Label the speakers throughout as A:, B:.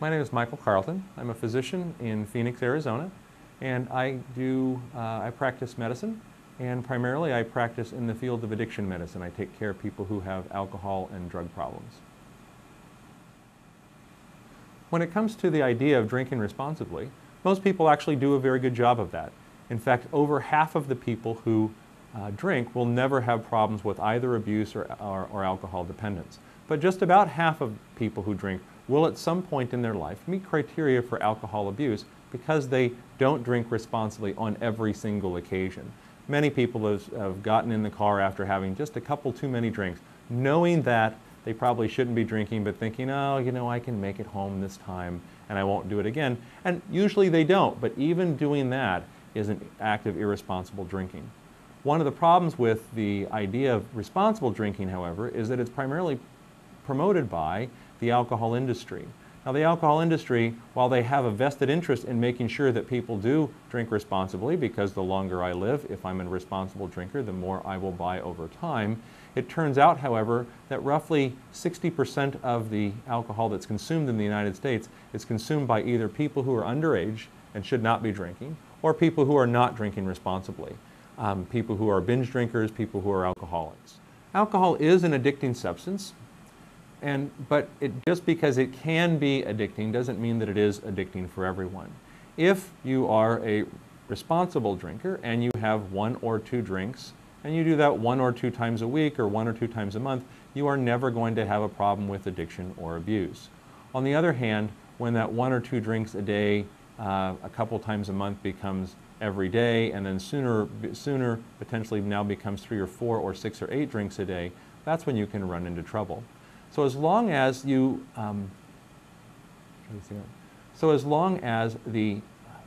A: My name is Michael Carlton. I'm a physician in Phoenix, Arizona, and I practice medicine, and primarily I practice in the field of addiction medicine. I take care of people who have alcohol and drug problems. When it comes to the idea of drinking responsibly, most people actually do a very good job of that. In fact, over half of the people who drink will never have problems with either abuse or alcohol dependence. But just about half of people who drink will at some point in their life meet criteria for alcohol abuse because they don't drink responsibly on every single occasion. Many people have gotten in the car after having just a couple too many drinks, knowing that they probably shouldn't be drinking, but thinking, oh, you know, I can make it home this time and I won't do it again. And usually they don't, but even doing that is an act of irresponsible drinking. One of the problems with the idea of responsible drinking, however, is that it's primarily promoted by the alcohol industry. Now, the alcohol industry, while they have a vested interest in making sure that people do drink responsibly, because the longer I live, if I'm a responsible drinker, the more I will buy over time, it turns out, however, that roughly 60% of the alcohol that's consumed in the United States is consumed by either people who are underage and should not be drinking, or people who are not drinking responsibly. People who are binge drinkers, people who are alcoholics. Alcohol is an addicting substance, but just because it can be addicting doesn't mean that it is addicting for everyone. If you are a responsible drinker and you have 1 or 2 drinks, and you do that 1 or 2 times a week or 1 or 2 times a month, you are never going to have a problem with addiction or abuse. On the other hand, when that 1 or 2 drinks a day, a couple times a month becomes every day, and then sooner potentially now becomes 3 or 4 or 6 or 8 drinks a day, that's when you can run into trouble. So as long as the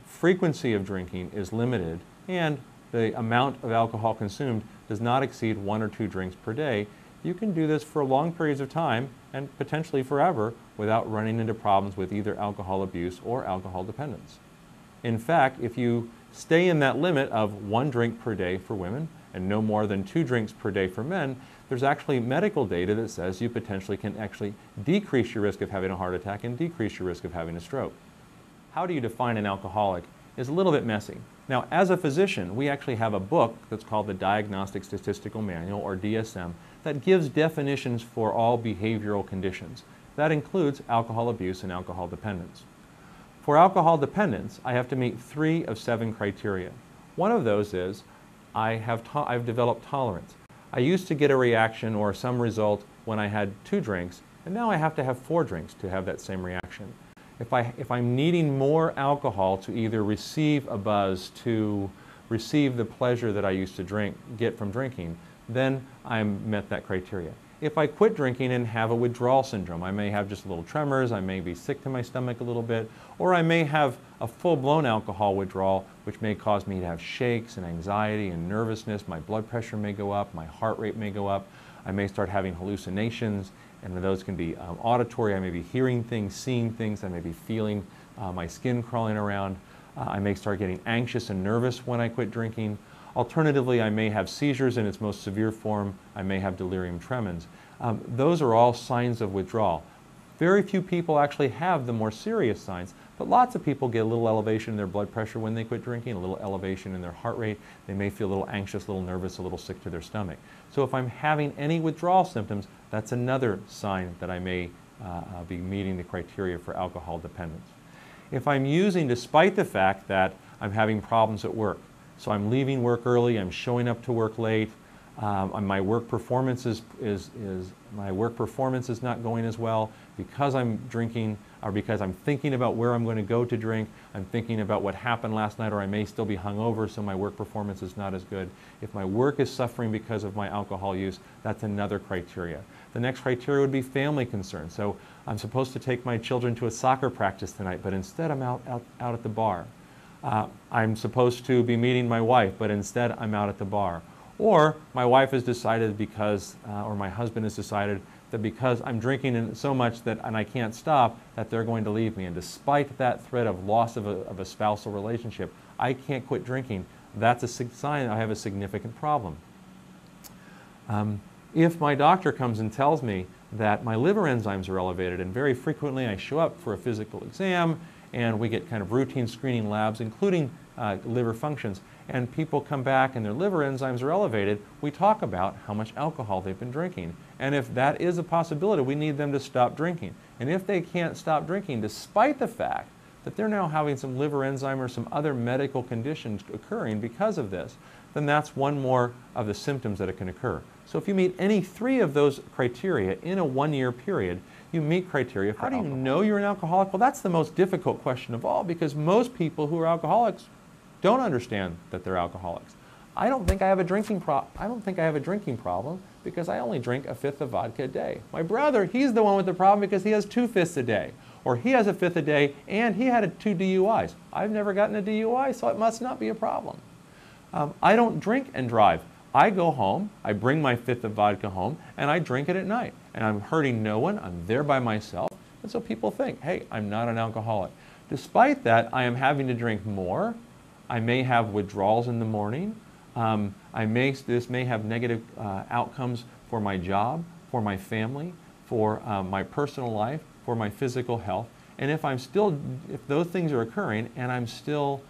A: frequency of drinking is limited and the amount of alcohol consumed does not exceed 1 or 2 drinks per day, you can do this for long periods of time and potentially forever without running into problems with either alcohol abuse or alcohol dependence. In fact, if you stay in that limit of 1 drink per day for women and no more than 2 drinks per day for men, there's actually medical data that says you potentially can actually decrease your risk of having a heart attack and decrease your risk of having a stroke. How do you define an alcoholic is a little bit messy. Now, as a physician, we actually have a book that's called the Diagnostic Statistical Manual, or DSM, that gives definitions for all behavioral conditions. That includes alcohol abuse and alcohol dependence. For alcohol dependence, I have to meet 3 of 7 criteria. One of those is I've developed tolerance. I used to get a reaction or some result when I had 2 drinks, and now I have to have 4 drinks to have that same reaction. If I'm needing more alcohol to either receive a buzz, to receive the pleasure that I used to get from drinking, then I met that criteria. If I quit drinking and have a withdrawal syndrome, I may have just little tremors, I may be sick to my stomach a little bit, or I may have a full-blown alcohol withdrawal, which may cause me to have shakes and anxiety and nervousness. My blood pressure may go up, my heart rate may go up, I may start having hallucinations, and those can be auditory. I may be hearing things, seeing things, I may be feeling my skin crawling around. I may start getting anxious and nervous when I quit drinking. Alternatively, I may have seizures in its most severe form. I may have delirium tremens. Those are all signs of withdrawal. Very few people actually have the more serious signs, but lots of people get a little elevation in their blood pressure when they quit drinking, a little elevation in their heart rate. They may feel a little anxious, a little nervous, a little sick to their stomach. So if I'm having any withdrawal symptoms, that's another sign that I may be meeting the criteria for alcohol dependence. If I'm using, despite the fact that I'm having problems at work, so I'm leaving work early, I'm showing up to work late, my work performance is not going as well because I'm drinking, or because I'm thinking about where I'm going to go to drink, I'm thinking about what happened last night, or I may still be hungover, so my work performance is not as good. If my work is suffering because of my alcohol use, that's another criteria. The next criteria would be family concern. So I'm supposed to take my children to a soccer practice tonight, but instead I'm out at the bar. I'm supposed to be meeting my wife, but instead I'm out at the bar. Or my wife has decided or my husband has decided that because I'm drinking so much and I can't stop, that they're going to leave me. And despite that threat of loss of a spousal relationship, I can't quit drinking. That's a sign I have a significant problem. If my doctor comes and tells me that my liver enzymes are elevated, and very frequently I show up for a physical exam and we get kind of routine screening labs, including liver functions, and people come back and their liver enzymes are elevated. We talk about how much alcohol they've been drinking, and if that is a possibility, we need them to stop drinking. And if they can't stop drinking, despite the fact that they're now having some liver enzyme or some other medical conditions occurring because of this, then that's one more of the symptoms that it can occur. So if you meet any 3 of those criteria in a 1-year period, you meet criteria for alcohol. How do you know you're an alcoholic? Well, that's the most difficult question of all, because most people who are alcoholics don't understand that they're alcoholics. I don't think I have a drinking problem because I only drink a 1/5 of vodka a day. My brother, he's the one with the problem because he has 2/5 a day. Or he has a 1/5 a day and he had 2 DUIs. I've never gotten a DUI, so it must not be a problem. I don't drink and drive. I go home, I bring my 1/5 of vodka home, and I drink it at night. And I'm hurting no one, I'm there by myself, and so people think, hey, I'm not an alcoholic. Despite that, I am having to drink more. I may have withdrawals in the morning. This may have negative outcomes for my job, for my family, for my personal life, for my physical health. And if those things are occurring and I'm still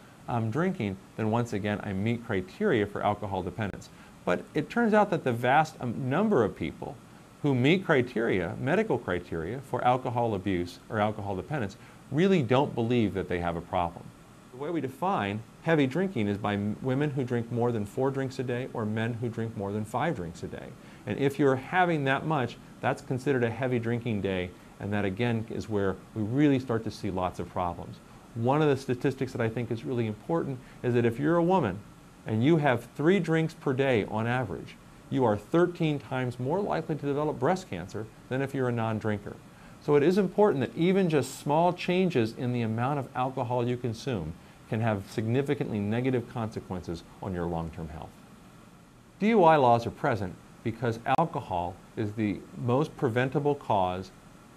A: drinking, then once again I meet criteria for alcohol dependence. But it turns out that the vast number of people who meet criteria, medical criteria, for alcohol abuse or alcohol dependence really don't believe that they have a problem. The way we define heavy drinking is by women who drink more than 4 drinks a day or men who drink more than 5 drinks a day. And if you're having that much, that's considered a heavy drinking day, and that again is where we really start to see lots of problems. One of the statistics that I think is really important is that if you're a woman and you have 3 drinks per day on average, you are 13 times more likely to develop breast cancer than if you're a non-drinker. So it is important that even just small changes in the amount of alcohol you consume can have significantly negative consequences on your long-term health. DUI laws are present because alcohol is the most preventable cause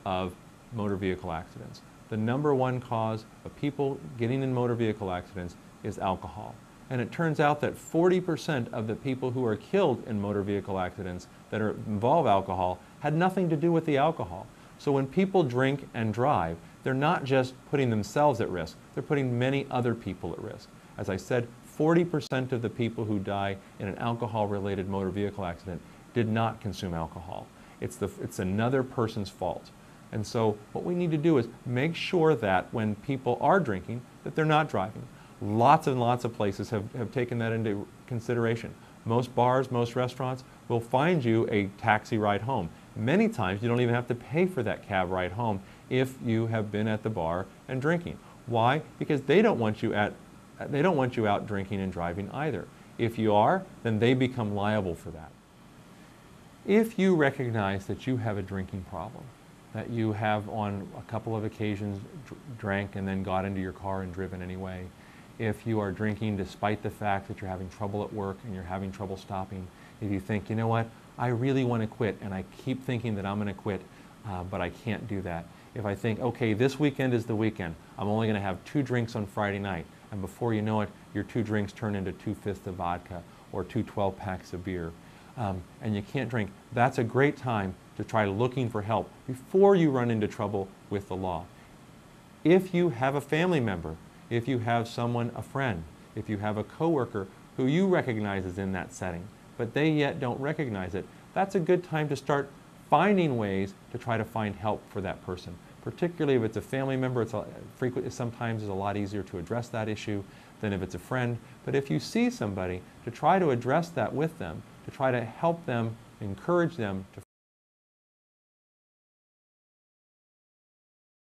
A: of motor vehicle accidents. The #1 cause of people getting in motor vehicle accidents is alcohol. And it turns out that 40% of the people who are killed in motor vehicle accidents that involve alcohol had nothing to do with the alcohol. So when people drink and drive, they're not just putting themselves at risk, they're putting many other people at risk. As I said, 40% of the people who die in an alcohol-related motor vehicle accident did not consume alcohol. It's another person's fault. And so what we need to do is make sure that when people are drinking, that they're not driving. Lots and lots of places have taken that into consideration. Most bars, most restaurants will find you a taxi ride home. Many times you don't even have to pay for that cab ride home if you have been at the bar and drinking. Why? Because they don't want you out drinking and driving either. If you are, then they become liable for that. If you recognize that you have a drinking problem, that you have on a couple of occasions drank and then got into your car and driven anyway, if you are drinking despite the fact that you're having trouble at work and you're having trouble stopping, if you think, you know what, I really want to quit and I keep thinking that I'm going to quit, but I can't do that. If I think, okay, this weekend is the weekend, I'm only going to have 2 drinks on Friday night, and before you know it, your 2 drinks turn into 2/5 of vodka or 2 12-packs of beer, and you can't drink, that's a great time to try looking for help before you run into trouble with the law. If you have a family member, if you have someone, a friend, if you have a coworker who you recognize is in that setting, but they yet don't recognize it, that's a good time to start finding ways to try to find help for that person. Particularly if it's a family member, sometimes it's a lot easier to address that issue than if it's a friend. But if you see somebody, to try to address that with them, to try to help them, encourage them to